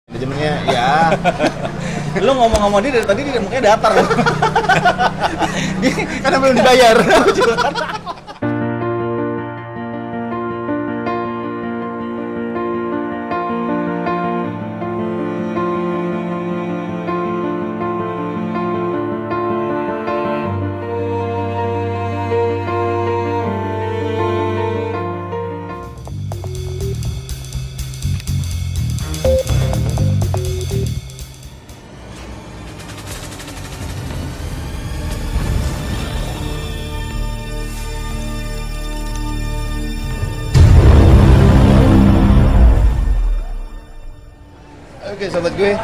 Manajemennya ya. Lu ngomong-ngomong dia dari tadi dia mukanya datar loh. Karena belum dibayar. Oke sobat gue,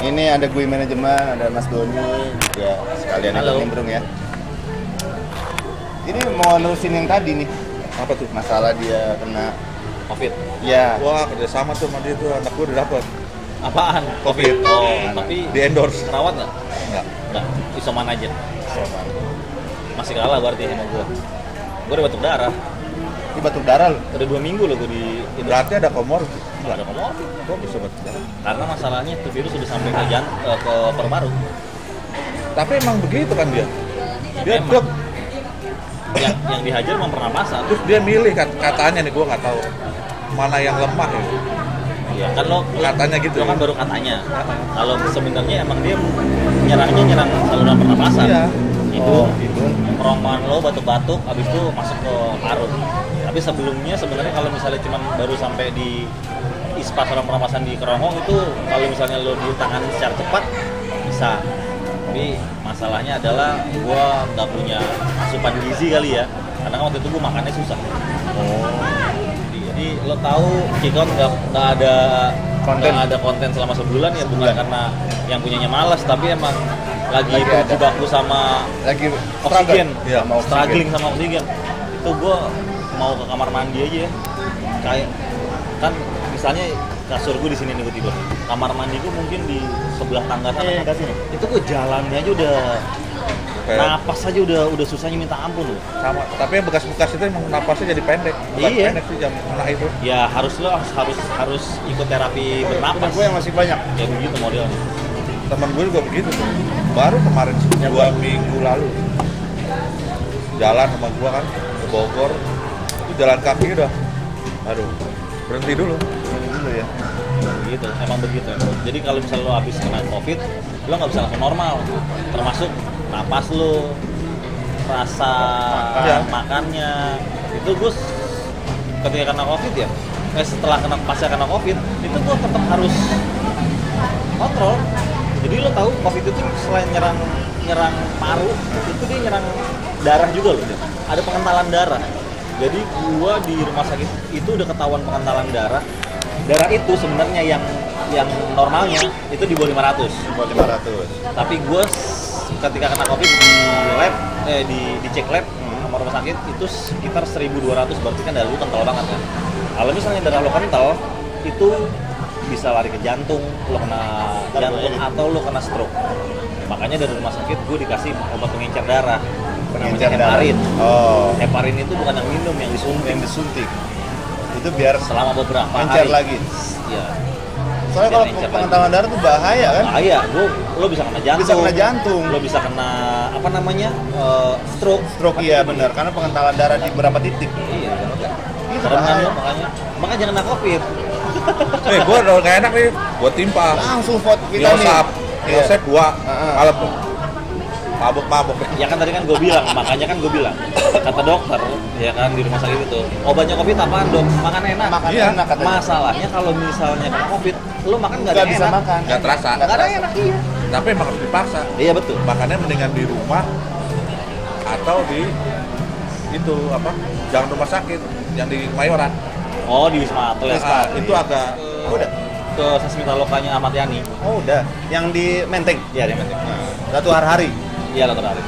ini ada gue manajemen, ada Mas Doni, ya sekalian Halo. ikut nimbrung ya. Ini mau nerusin yang tadi nih, Apa tuh? masalah dia kena Covid. ya. Wah, kerjasama tuh sama dia tuh, anak gue udah dapet Apaan? Covid. Oh, tapi Di endorse. rawat nggak? Enggak. Nggak, isoman aja. Masih kalah berarti sama gua. Gua udah batuk darah. Ini batuk darah loh. Udah 2 minggu loh gua di itu. Berarti ada komor. Nggak ada komorbid. Kok bisa batuk darah? Karena masalahnya tuh virus sudah sampai ke ke paru-paru. Tapi emang begitu kan dia. Dia Emang. dok, Yang dihajar memang pernapasan. terus dia milih katanya nih, gue nggak tahu mana yang lemah ya. Iya, kan lo Katanya gitu Lo ya? kan baru katanya. Kalau sebenarnya emang dia nyerang saluran pernapasan. Iya. Hidung, Itu. kerongkongan lo batuk-batuk, habis itu masuk ke paru. Tapi sebelumnya sebenarnya kalau misalnya cuma baru sampai di ispa saluran pernapasan di kerongkong itu kalau misalnya lo ditangani secara cepat bisa. Tapi masalahnya adalah gua nggak punya asupan gizi kali ya. Karena waktu itu gua makannya susah. Jadi lo tahu Kikon nggak ada Konten. nggak ada konten selama sebulan ya bukan karena yang punyanya malas tapi emang lagi Lagi ada. berjibaku sama Lagi oksigen, Iya, sama oksigen. struggling sama oksigen. Itu gue mau ke kamar mandi aja ya. Kayak kan misalnya kasur gue di sini nih gue tidur. Kamar mandi gue mungkin di sebelah tangga sana. Iya, kasih nih. Itu gue jalannya aja udah Kayak napas aja udah susahnya minta ampun loh. sama. Tapi yang bekas-bekas itu emang napasnya jadi pendek. Bukan Iya. pendek sih jam kena itu. Ya harus ikut terapi Temen bernapas. gue yang masih banyak. Ya begitu modelnya. Temen gue juga begitu tuh. Baru kemarin 2 minggu lalu jalan sama gua kan ke Bogor, itu jalan kaki udah, aduh, berhenti dulu. Dulu ya. Begitu, emang begitu. Jadi kalau misalnya lo habis kena covid, lo nggak bisa langsung normal. Termasuk napas lo, rasa Iya. makannya. Itu gue ketika kena covid ya, setelah pasca kena covid, itu gue tetap harus kontrol. Jadi lo tahu covid itu selain nyerang paru, itu dia nyerang darah juga loh. Ada pengentalan darah. Jadi gua di rumah sakit itu udah ketahuan pengentalan darah. Darah itu sebenarnya yang normalnya itu di bawah 500. Buat 500. Tapi gue ketika kena covid di lab dicek lab sama rumah sakit itu sekitar 1.200, berarti kan darah lu kental banget kan. Kalau misalnya darah lo kental itu bisa lari ke jantung, lo kena jantung atau lo kena stroke. Makanya dari rumah sakit gue dikasih obat pengencer darah. Pengencer Namanya heparin. Oh. Heparin itu bukan yang minum, yang disuntik. Yang disuntik. Itu biar Selama beberapa mencar hari. lagi. Iya. Soalnya kalau Biar mencar pengentalan darah tuh bahaya kan? Bahaya, lo bisa kena jantung. Bisa kena jantung. Lo bisa kena apa namanya? Stroke. Stroke iya benar, karena pengentalan darah di beberapa titik. Iya. Itu Serem kan bahaya. lo makanya jangan kena covid. Gua udah nggak enak nih, gua timpa. Langsung vote kita nih. Yosap, Iya. Yosep 2, Heeh. kalem tuh. Mabuk-mabuk. Ya kan tadi kan gue bilang, makanya kan gue bilang kata dokter ya kan di rumah sakit itu obatnya covid apaan dok? Makan enak. Makan Iya. enak katanya. Masalahnya kalau misalnya kena covid, lo makan nggak ada Nggak yang bisa enak. makan. Nggak terasa. Nggak ada yang enak iya. Tapi emang harus dipaksa. Iya betul. Makanya mendingan di rumah atau di itu apa? Jangan rumah sakit yang di Kemayoran. Oh di Wisma Atlet. Itu agak Udah. Ke Sasmita Lokanya Ahmad Yani. Oh udah. Yang di Menteng. Iya di Menteng. Ratu Harhari. Iya lah tertarik.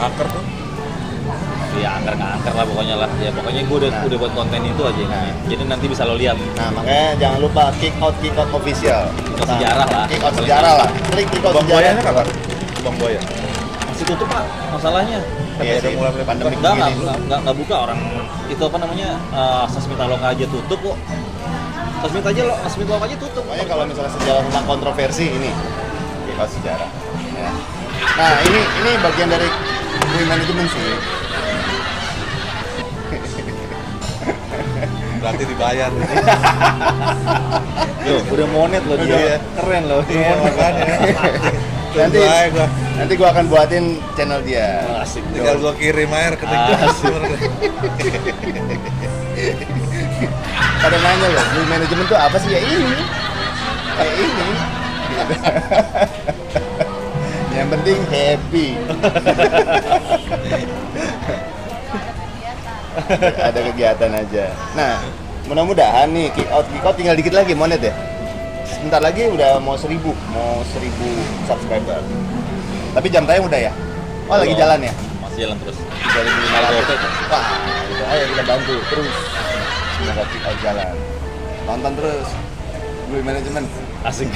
angker tuh. Ya angker nggak angker lah pokoknya lah. Ya pokoknya gue udah buat konten itu aja. Jadi nanti bisa lo lihat. Nah makanya jangan lupa kick out official. Kick out sejarah lah. Kick out sejarah lah. Klik kick out Bang sejarah. Boyanya kapan? Bang Boya. Masih tutup pak masalahnya. Iya Udah sih. mulai Pandemi Enggak, begini. nggak buka orang itu apa namanya Sasmita Loka aja tutup kok. Sosmed aja lo, sosmed lo aja tutup. Pokoknya kalau misalnya sejarah tentang kontroversi ini, kita sejarah. Ya. Nah ini bagian dari gue manajemen sih. Berarti dibayar. Yo, udah monet lo dia. Iya. Keren lo. Iya, makanya. Nanti gue akan buatin channel dia. Asik. Tinggal gua kirim air ke TikTok. Pada nanya loh, gue manajemen tuh apa sih? Ya ini. Kayak ini. Yang penting happy. Ada kegiatan aja. Nah, mudah-mudahan nih kick out tinggal dikit lagi monet ya. Sebentar lagi udah mau 1000 subscriber. Tapi jam tayang udah ya? Oh, lagi jalan ya? Masih jalan terus. 3.500. Wah, udah ayo kita bantu terus. Semoga kick out jalan. Tonton terus. Gue manajemen. Asik.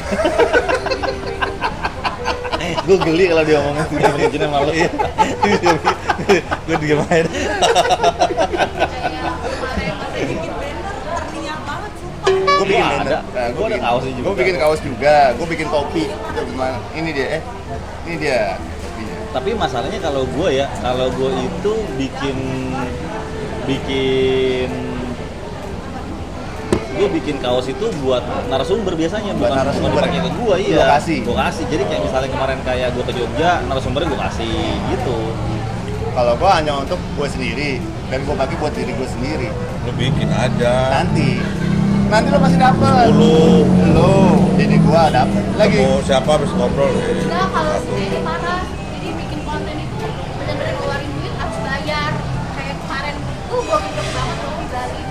Gue geli kalau dia ngomongin gue manajemen malu. Gue diem aja. Gue bikin Wah, banner. ada. Nah, Gua ada kaosnya juga. Gue bikin kaos juga. Gue bikin kopi. Ini dia. Ini dia kopinya. Tapi masalahnya kalau gue itu bikin kaos itu buat narasumber biasanya, Buat bukan narasumber. dipakai ke gue. Iya, Gue kasih. Jadi kayak misalnya kemarin kayak gue ke Jogja, narasumbernya gue kasih gitu. Kalau gue hanya untuk gue sendiri dan gue pakai buat diri gue sendiri. Lu bikin aja. Nanti lo pasti dapet. Lo jadi gue dapet lagi. Mau siapa habis ngobrol? Enggak, kalau sendiri parah. Jadi bikin konten itu benar-benar ngeluarin duit harus bayar. Kayak kemarin tuh gue gede banget loh dari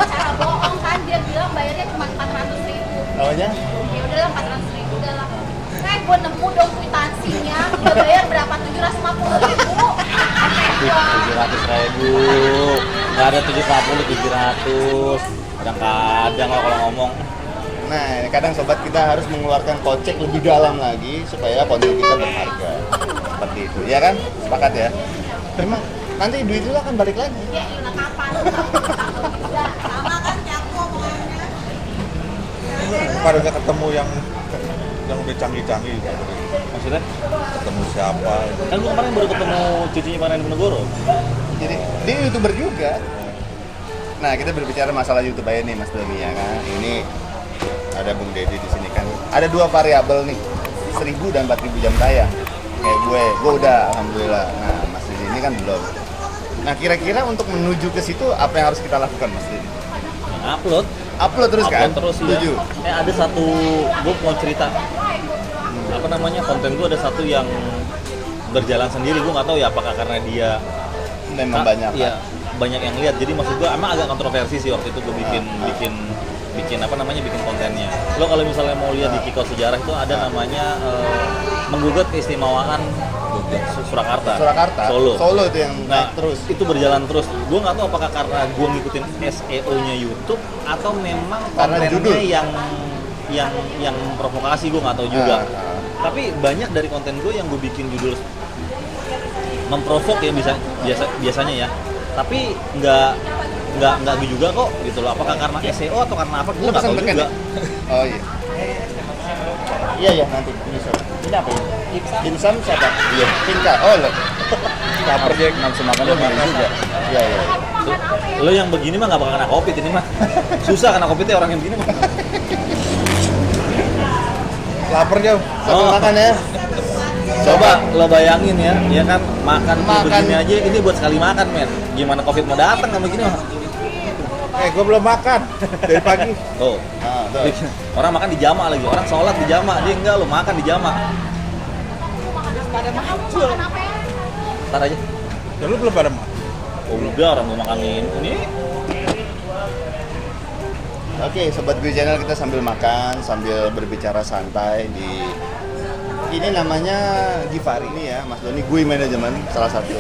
cara bohong kan, dia bilang bayarnya cuma 400.000. Namanya? Ya udahlah 400.000 udahlah. Kayak gue nemu dong kwitansinya, udah bayar berapa? 750.000. 700.000, nggak ada 750, 700. Kadang-kadang kalau ngomong. Nah, kadang sobat kita harus mengeluarkan kocek lebih dalam lagi supaya konten kita berharga. Seperti itu, ya kan? Sepakat ya? Memang nanti duit itu akan balik lagi. Ya ilah kapan? Sama kan jago pokoknya. Pada nggak ketemu yang udah canggih-canggih gitu. Maksudnya? Ketemu siapa? Kan lu kemarin baru ketemu cucunya Pak Nani Penegoro. Jadi dia YouTuber juga. Nah, kita berbicara masalah YouTube aja nih Mas Doni ya kan. Ini ada Bung Deddy di sini kan. Ada dua variabel nih. 1000 dan 4000 jam tayang. Kayak gue udah alhamdulillah. Nah, Mas Deddy ini kan belum. Nah, kira-kira untuk menuju ke situ apa yang harus kita lakukan Mas Deddy? Upload Terus kan? terus Setuju. ya. Ada satu, gue mau cerita apa namanya, konten gue ada satu yang berjalan sendiri. Gue nggak tahu ya apakah karena dia Memang banyak. ya banyak yang lihat, jadi maksud gue emang agak kontroversi sih waktu itu gue bikin apa namanya, bikin kontennya. Lo kalau misalnya mau lihat di Kiko Sejarah itu ada namanya menggugat keistimewaan Surakarta, Solo itu yang Nah, naik terus. itu berjalan terus. Gue nggak tahu apakah karena gue ngikutin SEO-nya YouTube atau memang Karena judul. kontennya yang provokasi, gue nggak tahu juga. Ah. Tapi banyak dari konten gue yang gue bikin judul memprovok ya, biasanya ya. Tapi nggak juga kok gitu loh. Apakah karena SEO atau karena apa? Gue Lu nggak pesan tahu beken juga. ya? Oh iya. Iya nanti ini siapa? Ini apa ini? Dimsum siapa? Iya. Cinta. Oh lo. Lapar dia nafsu makan Lo makan juga. Iya. Lo yang begini mah nggak bakal kena covid ini mah. Susah kena covid ya orang yang begini mah. Lapar jauh. Sambil makan ya. Coba lo bayangin ya kan makan kayak Makan. begini aja, ini buat sekali makan men. Gimana covid mau datang sama begini mah? Gue belum makan dari pagi. Tuh. Nah, tuh. Orang makan di jama lagi, orang sholat di jama, dia enggak, lo makan di jama. Pada makan apa ya? Ntar aja. Ya lu belum pada makan. Oh, udah orang mau makan ini. Oke, sobat gue channel, kita sambil makan, sambil berbicara santai di ini namanya Givari ini ya, Mas Doni, gue manajemen salah satu.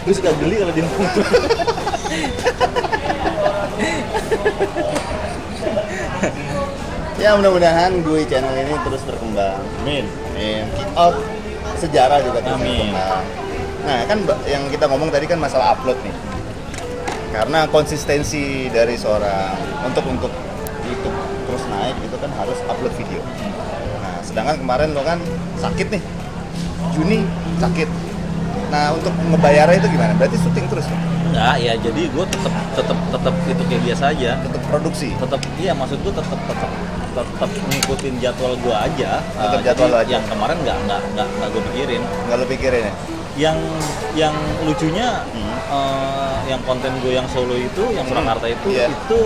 Gue suka geli kalau dia ngomong. Ya mudah-mudahan gue channel ini terus berkembang. Amin. Kick out sejarah juga terus Amin. berkembang. Nah kan yang kita ngomong tadi kan masalah upload nih. Karena konsistensi dari seorang untuk YouTube terus naik itu kan harus upload video. Nah, sedangkan kemarin lo kan sakit nih, Juni sakit. Nah, untuk ngebayarnya itu gimana? Berarti syuting terus kan? Enggak, ya jadi gue tetap itu kayak biasa aja. Tetap produksi. Tetap, iya maksud gue tetap ngikutin jadwal gue aja. Tetap jadwal lo aja. Yang kemarin nggak gue pikirin. Nggak lo pikirin ya? Yang lucunya yang konten gue yang solo itu, yang Surakarta itu, Iya. itu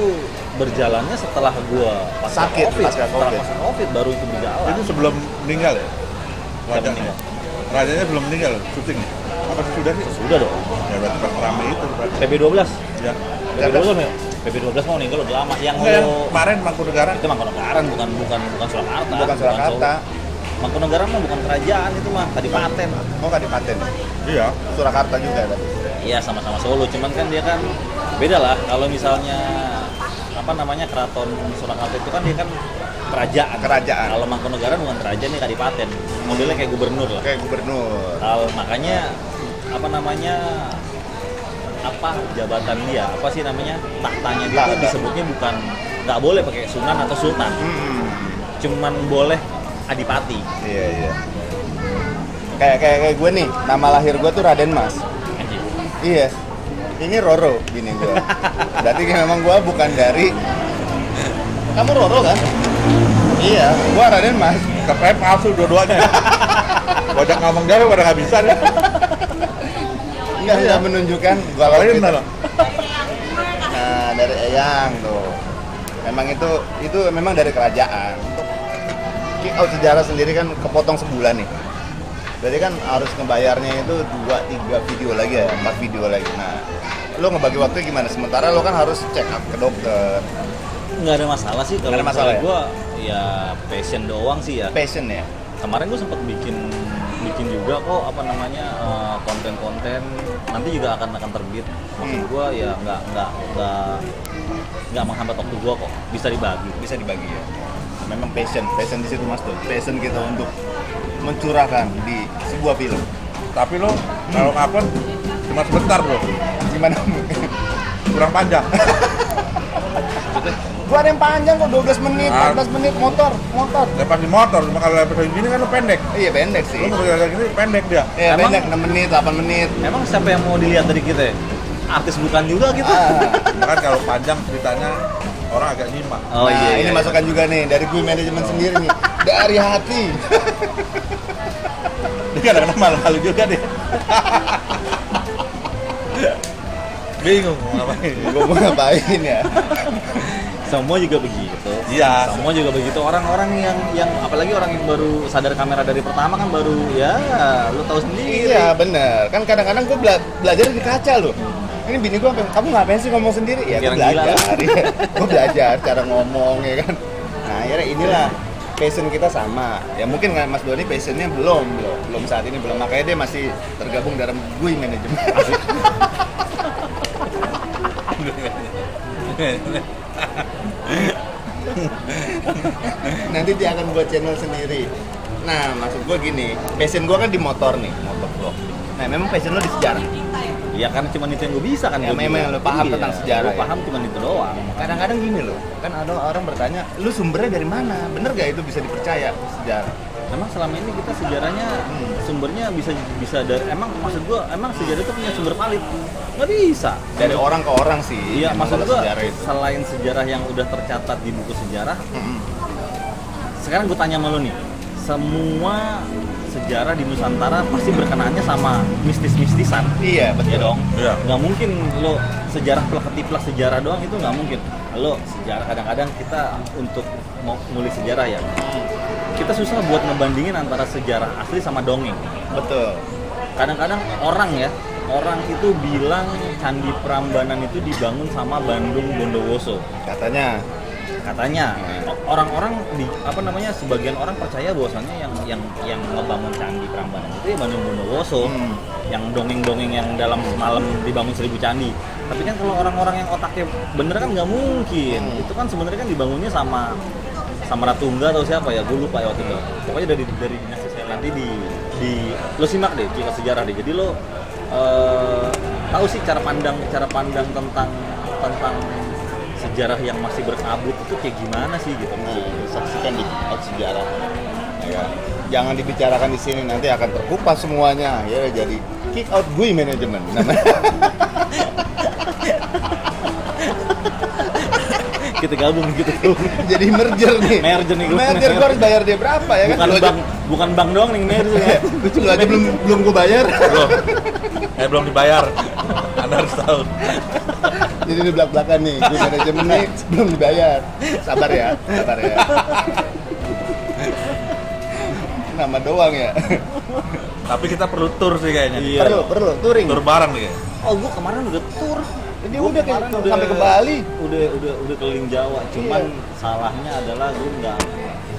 berjalannya setelah gue Sakit, pasca setelah COVID. pasca COVID baru itu berjalan. Itu sebelum meninggal ya? Siapa Wajahnya? meninggal? Rajanya belum meninggal syuting. Apa sudah sih? Sudah dong. Ya berarti pas rame itu berarti. PB12. Ya. PB12 ya? PB12 mau meninggal udah lama. Yang Enggak, yang lo kemarin Mangkunegaran. itu Mangkunegaran bukan Surakarta. Bukan Surakarta. Solo. Mangkunegaran mah bukan kerajaan itu mah, Kadipaten. Mau Kadipaten. Iya. Surakarta juga ada. Iya sama-sama Solo, cuman kan dia kan beda lah. Kalau misalnya apa namanya Keraton Surakarta itu kan dia kan kerajaan. Kerajaan. Kalau Mangkunegaran bukan kerajaan, dia Kadipaten. Modelnya kayak gubernur lah. Kayak gubernur. Kalau makanya apa namanya jabatan dia apa sih namanya tahtanya dia tuh Tahta. disebutnya bukan nggak boleh pakai sunan atau sultan, cuman boleh adipati. Iya. Kayak gue nih, nama lahir gue tuh Raden Mas. Anjing. Iya. Ini Roro bini gue. Berarti memang gue bukan dari. Kamu Roro kan? Iya, gue Raden Mas. Katanya palsu dua-duanya. Wajah ngomong dari pada nggak bisa deh. Enggak menunjukkan gue Lain gitu. mana? Nah, dari Eyang tuh. Memang itu memang dari kerajaan. Untuk kick out sejarah sendiri kan kepotong sebulan nih. Berarti kan harus ngebayarnya itu 2-3 video lagi ya, 4 video lagi. Nah, lo ngebagi waktu gimana? Sementara lo kan harus check up ke dokter. Nggak ada masalah sih kalau Nggak ada masalah ya? gue ya passion doang sih ya. Passion ya. Kemarin gue sempat bikin juga kok apa namanya konten-konten nanti juga akan terbit. Maksud gue ya nggak menghambat waktu gue kok, bisa dibagi. Bisa dibagi ya. Memang passion di situ Mas tuh. Passion kita untuk mencurahkan di sebuah film. Tapi lo kalau ngupload cuma sebentar bro, Gimana? kurang panjang. Gua ada yang panjang kok 12 menit, 14 menit motor. Lepas di motor, cuma kalau lepas gini kan lo pendek. Iya pendek sih. Lo mau kayak gini pendek dia. Iya Emang- pendek 6 menit, 8 menit. Emang siapa yang mau dilihat dari kita? Artis bukan juga gitu. Bahkan kalau panjang ceritanya orang agak nyimak. Oh Nah, iya. ini masukan juga nih dari gue manajemen sendiri nih. Dari hati. Dia kadang-kadang malu-malu juga deh. Bingung mau ngapain. Gue mau ngapain ya? Semua juga begitu. Iya. Semua juga begitu. Orang-orang yang apalagi orang yang baru sadar kamera dari pertama kan baru ya lu tahu sendiri. Iya bener. Kan kadang-kadang gue belajar di kaca loh. Ini bini gue, kamu ngapain sih ngomong sendiri? Ya gue Pikiran gila belajar. Iya. Gue belajar cara ngomong ya kan. Nah akhirnya inilah passion kita sama. Ya mungkin Mas Doni passionnya belum saat ini belum. Makanya dia masih tergabung dalam gue manajemen. Nanti dia akan buat channel sendiri. Nah, maksud gue gini, passion gue kan di motor nih, motor vlog. Nah, memang passion lo di sejarah. Ya kan cuma itu yang gue bisa kan. Ya, gua memang bilang. lu paham Iya, tentang sejarah gua ya. paham cuma itu doang. Kadang-kadang gini loh, kan ada orang bertanya, lu sumbernya dari mana? Bener gak itu bisa dipercaya sejarah? Emang selama ini kita sejarahnya sumbernya bisa dari maksud gue sejarah itu punya sumber valid? Nggak bisa. Dari orang ke orang sih. Iya, emang maksud kalau gue sejarah itu. selain sejarah yang udah tercatat di buku sejarah, Mm-mm. sekarang gue tanya sama lo nih, semua sejarah di Nusantara pasti berkenaannya sama mistis-mistisan. Iya, betul. Ya dong. Iya. Nggak mungkin lo sejarah plek-ketiplek sejarah doang itu nggak mungkin. Lo sejarah kadang-kadang kita untuk mau nulis sejarah ya, kita susah buat ngebandingin antara sejarah asli sama dongeng. Betul. Kadang-kadang orang itu bilang Candi Prambanan itu dibangun sama Bandung Bondowoso. Katanya. Orang-orang sebagian orang percaya bahwasannya yang ngebangun Candi Prambanan itu ya Bandung Bondowoso. Yang dongeng-dongeng yang dalam malam dibangun 1000 candi. Tapi kan kalau orang-orang yang otaknya bener kan nggak mungkin. Itu kan sebenarnya kan dibangunnya sama Ratu Ungga atau siapa ya, gue lupa ya waktu itu. Pokoknya dari dinasti saya nanti di lo simak deh cerita sejarah deh. Jadi lo tahu sih cara pandang tentang sejarah yang masih berkabut itu kayak gimana sih gitu. Nah, saksikan di Kick sejarah. Ya kan? Jangan dibicarakan di sini, nanti akan terkupas semuanya. Ya jadi Kick Out GUI Management namanya. Kita gabung gitu. Jadi merger nih. Merger nih, Merger gua harus bayar dia berapa ya kan? Bukan bank doang nih merger ya. Lu aja belum gua bayar. Belum dibayar. Anda harus tahu. Jadi di belak-belakan nih, GUI Management nih belum dibayar. Sabar ya. Nama doang ya. Tapi kita perlu tour sih kayaknya. Iya. Perlu touring. Tour bareng nih. Oh, gua kemarin udah tour. Dia Gua udah kemarin sampai ke Bali. Udah keliling Jawa. Cuman salahnya adalah gua nggak,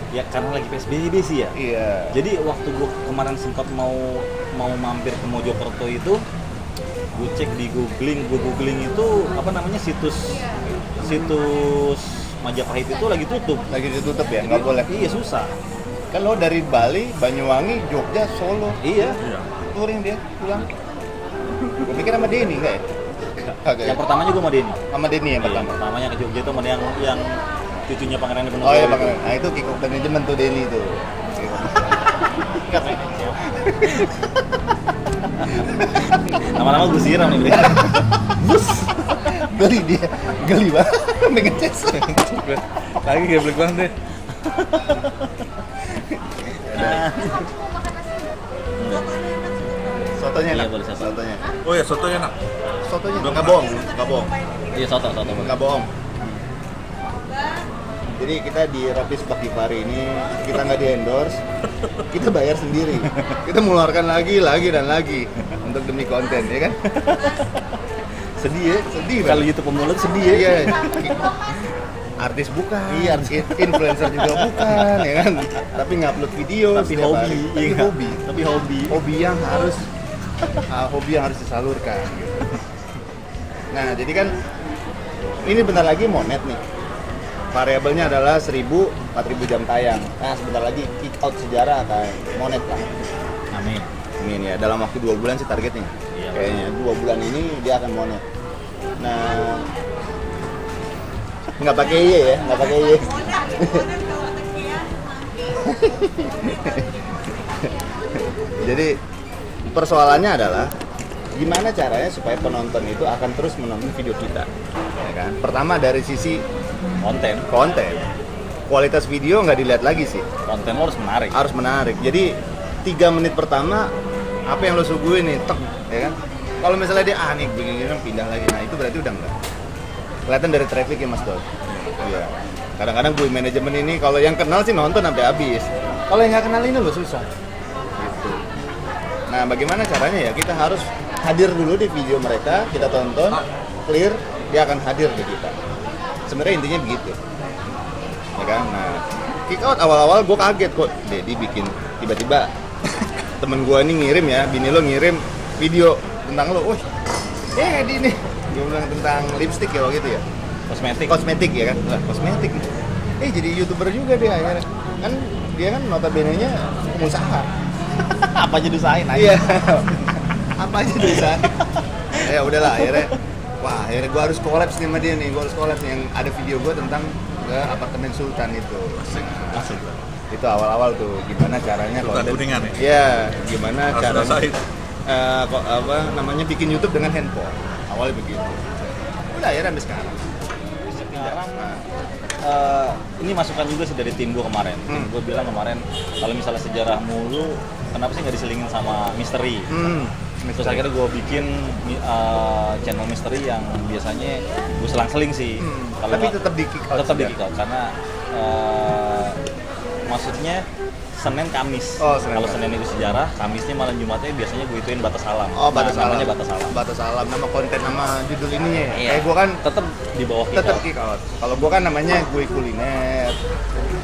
ya karena lagi PSBB sih ya. Iya. Jadi waktu gua kemarin sempat mau mampir ke Mojokerto itu, gue cek di googling itu apa namanya situs Majapahit itu lagi tutup. Lagi ditutup ya, nggak boleh. Iya, susah. Kan lo dari Bali, Banyuwangi, Jogja, Solo, Iya. touring dia pulang. Gue pikir sama Denny nggak ya? Kagak ya? Yang pertamanya gue sama Denny. Sama Denny yang pertama. Pertamanya ke Jogja itu sama yang cucunya Pangeran Diponegoro. Oh iya Pangeran. Nah itu Kick Out Management tuh Denny tuh. Lama-lama gue siram nih. Bus. Geli banget. Pengen ces. Lagi geblek banget deh. Sotonya Iya, enak. boleh soto. Sotonya. Oh ya, sotonya enak. Sotonya Belum nggak pernah. bohong, nggak bohong. Iya, soto. Nggak bohong. Jadi kita di Ropis Bakifari ini kita nggak di endorse, kita bayar sendiri. Kita mengeluarkan lagi dan lagi untuk demi konten, ya kan? Sedih ya, sedih. Kalau YouTube pemula tuh sedih ya. Iya. Artis bukan, iya, influencer juga bukan, ya kan? Tapi ngupload video, Tapi setiap hobi, hari. Tapi iya. hobi, Tapi hobi. hobi yang harus disalurkan. Gitu. Nah, jadi kan ini bentar lagi Monet nih. Variabelnya adalah 4.000 jam tayang. Nah, sebentar lagi Kick Out sejarah akan Monet lah. Amin. Amin ya, dalam waktu 2 bulan sih targetnya. Iya. Kayaknya 2 bulan ini dia akan Monet. Nah, nggak pakai Y ya, nggak pakai Y. Jadi persoalannya adalah gimana caranya supaya penonton itu akan terus menonton video kita, ya kan? Pertama dari sisi konten, kualitas video nggak dilihat lagi sih, Konten lo harus menarik. harus menarik. Jadi 3 menit pertama apa yang lo suguhin nih, tek, ya kan? Kalau misalnya dia nih begini pindah lagi, nah itu berarti udah enggak. Kelihatan dari traffic ya Mas Dol. Iya. Kadang-kadang GUI Management ini kalau yang kenal sih nonton sampai habis. Kalau yang nggak kenal ini lo susah. Gitu. Nah, bagaimana caranya ya? Kita harus hadir dulu di video mereka, kita tonton, clear, dia akan hadir di kita. Sebenarnya intinya begitu. Ya kan? Nah, Kick Out awal-awal gue kaget kok. Dedi bikin tiba-tiba temen gue ini ngirim ya, bini lo ngirim video tentang lo. Wih, Dedi nih. Dia bilang tentang lipstick ya waktu itu ya. Kosmetik ya kan? Lah, kosmetik. Jadi YouTuber juga dia akhirnya. Kan dia kan notabene-nya pengusaha. Apa aja diusahain aja. Iya. Apa aja bisa. Ya udahlah akhirnya. Wah, akhirnya gue harus collab nih sama dia nih. Gue harus collab nih yang ada video gue tentang ke apartemen Sultan itu. Asik. Itu awal-awal tuh gimana caranya Sultan konten. Kuningan ya? Iya, gimana Harus caranya rasain. namanya bikin YouTube dengan handphone. Awalnya begitu. Udah akhirnya sampai sekarang. Sekarang ini masukan juga sih dari tim gue kemarin. Gue bilang kemarin kalau misalnya sejarah mulu, kenapa sih nggak diselingin sama misteri? Terus akhirnya gue bikin channel misteri yang biasanya gue selang-seling sih. Kalau Tapi nggak- tetap di Kick Out. tetap di juga. Kick Out, karena maksudnya Senin Kamis. Oh, Senin Kalau Kamis. Senin itu sejarah, Kamisnya malam Jumatnya biasanya gue ituin batas alam. Oh, batas alam. Namanya batas alam. Batas alam nama konten nama judul ininya. Iya. Kayak gua kan tetap di bawah Kick tetap Out. Kick Out. Kalau gua kan namanya gue kuliner,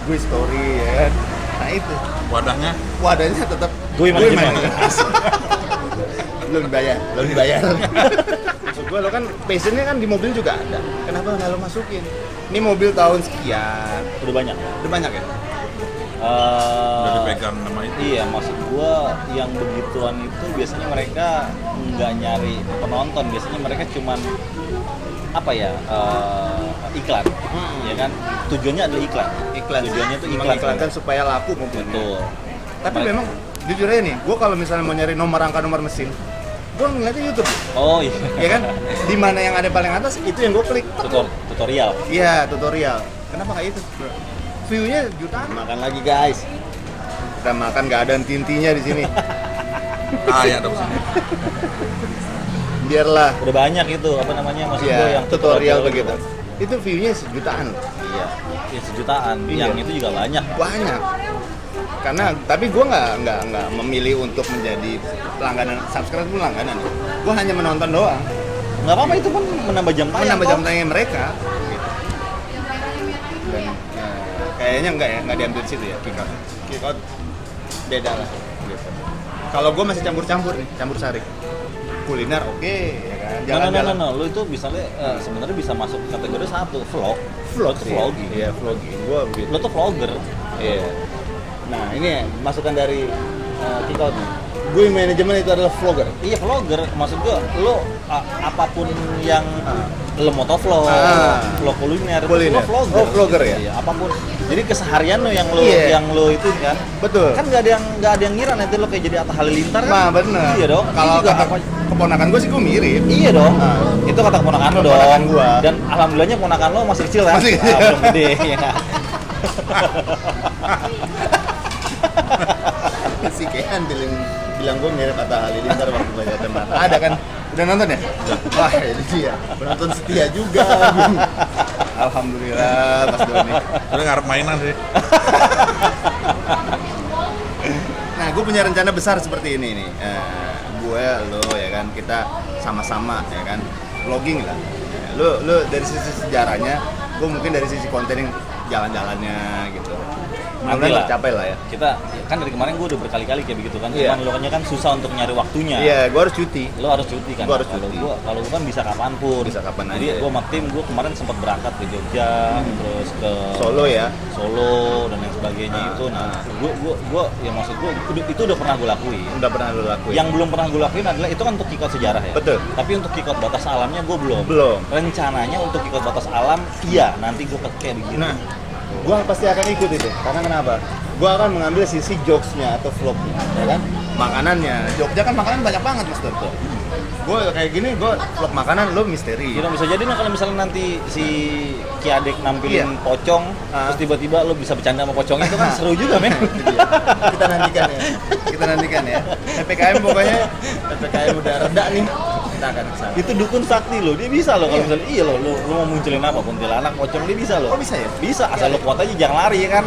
gue story ya kan. Nah itu Wadahnya wadahnya tetap Gue manajemen. belum dibayar. Maksud gue lo kan passionnya kan di mobil juga ada. Kenapa nggak lo masukin? Ini mobil tahun sekian, Udah banyak. udah banyak ya. udah dipegang nama itu. Iya, maksud gua yang begituan itu biasanya mereka nggak nyari penonton, biasanya mereka cuman apa ya, iklan, ya kan? Tujuannya adalah iklan. Tujuannya itu iklan. Mengiklankan supaya laku mungkin. Betul. Tapi memang jujur aja nih, gue kalau misalnya mau nyari nomor rangka nomor mesin, gue ngeliatnya YouTube. Oh iya. Ya kan? Di mana yang ada paling atas itu yang gue klik. Tutorial. Iya, tutorial. Kenapa kayak itu, bro? View-nya jutaan. Makan lagi guys. Kita makan nggak ada tintinya di sini. Tanya dong sini. Biarlah. Udah banyak itu apa namanya maksud gue Iya, yang tutorial begitu. Itu view-nya sejutaan. Iya. Ya sejutaan. Iya. Yang itu juga banyak. Banyak. Karena tapi gue nggak memilih untuk menjadi langganan, subscribe pun langganan. Gue hanya menonton doang. Nggak apa-apa itu pun menambah jam tayang. Menambah kok. jam tayang mereka. Gitu. Dan kayaknya nggak diambil di situ ya, kick out beda lah. Gitu. Kalau gue masih campur-campur nih, campur sari. Kuliner oke, ya kan. Jalan-jalan. No. Lu itu misalnya sebenarnya bisa masuk kategori satu vlog. Vlog Itu sih. vlogging. Iya, vlogging. Gue begitu. Lu tuh vlogger. Iya. Nah, ini ya, masukan dari kick out nih. Gue manajemen itu adalah vlogger. Iya vlogger, maksud gua lu apapun yang lu motovlog, vlog kuliner, Kuliner. lu vlogger. Oh, vlogger ya? Iya, apapun. Jadi keseharian lu yang lu Iya. yang lu itu kan. Betul. Kan nggak ada yang ngira nanti lu kayak jadi Atta Halilintar kan. Nah, bener. Iya dong. Kalau Ini juga kata keponakan gue sih gue mirip. Iya dong. Nah. Itu kata keponakan lu Keponakan dong. gua. Dan alhamdulillahnya keponakan lu masih kecil kan. Masih kecil. Belum gede ya. Si Kehan bilang gue mirip Atta Halilintar waktu banyak teman. Ada kan? Udah nonton ya? Wah, ini dia. Penonton setia juga. Alhamdulillah, Mas Doni. Udah ngarep mainan sih. Nah, gue punya rencana besar seperti ini nih. Gue, lo ya kan, kita sama-sama ya kan, vlogging lah. Lo dari sisi sejarahnya, gue mungkin dari sisi konten yang jalan-jalannya gitu. Nanti lah. Tercapai lah ya. Kita kan dari kemarin gue udah berkali-kali kayak begitu kan. Iya. Cuman lo kan susah untuk nyari waktunya. Iya, gue harus cuti. Lo harus cuti kan. Gua harus Kalau cuti. kalau gua kan bisa kapanpun. Bisa kapan Jadi aja. gue sama tim gue kemarin sempat berangkat ke Jogja, terus ke Solo ya. Solo dan lain sebagainya itu. Nah, gue ya maksud gue itu udah pernah gue lakuin. Udah pernah lo lakuin. Yang belum pernah gue lakuin adalah itu kan untuk kick out sejarah ya. Betul. Tapi untuk kick out batas alamnya gue belum. Belum. Rencananya untuk kick out batas alam, iya nanti gue kayak begini. Nah, gue pasti akan ikut itu. Karena kenapa? Gue akan mengambil sisi jokesnya atau vlognya, ya kan? Makanannya. Jogja kan makanan banyak banget, Mas Tonto. Gue kayak gini, gue vlog makanan, lo misteri. Kira bisa jadi kalau misalnya nanti si Kiadek nampilin Iya. pocong, terus tiba-tiba lo bisa bercanda sama pocongnya itu kan seru juga men. Itu dia. Kita nantikan ya. Kita nantikan ya. PPKM pokoknya, PPKM udah reda nih. Kita akan kesana. Itu dukun sakti lo, dia bisa lo kalau Iya. misalnya iya lo mau munculin apa kuntilanak, pocong dia bisa lo. Oh, bisa ya? Bisa asal lo kuat aja jangan lari ya kan.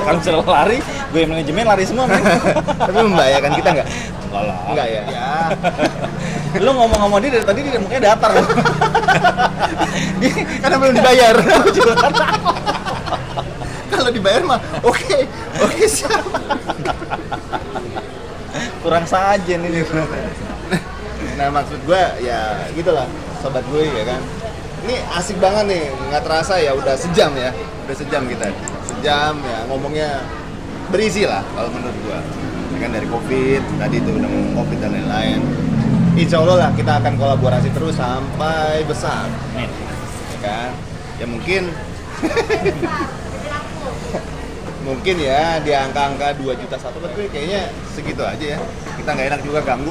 Kalau misalnya lo lari, gue yang manajemen lari semua men. Tapi membahayakan kita nggak? Enggak lah. Enggak ya? Ya. Lo ngomong-ngomong dia dari tadi dia mukanya datar lo. Karena belum dibayar. Kalau dibayar mah oke siap. Kurang sajen ini. Nah, maksud gue ya gitulah sobat gue ya kan. Ini asik banget nih, nggak terasa ya udah sejam ya. Udah sejam kita. Sejam ya ngomongnya berisi lah kalau menurut gue. Ya kan dari Covid, tadi itu udah ngomong Covid dan lain-lain. Insya Allah lah kita akan kolaborasi terus sampai besar. Nih. Ya kan? Ya mungkin mungkin ya di angka-angka 2 juta satu, tapi kayaknya segitu aja ya. Kita nggak enak juga ganggu.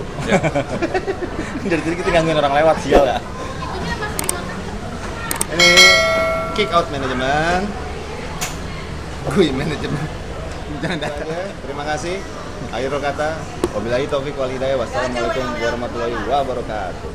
Dari tadi kita gangguin orang lewat sial ya. Ini kick out manajemen. Gue manajemen. Jangan terima kasih. Akhirul kata, wabillahi taufik wal hidayah. Wassalamualaikum warahmatullahi wabarakatuh.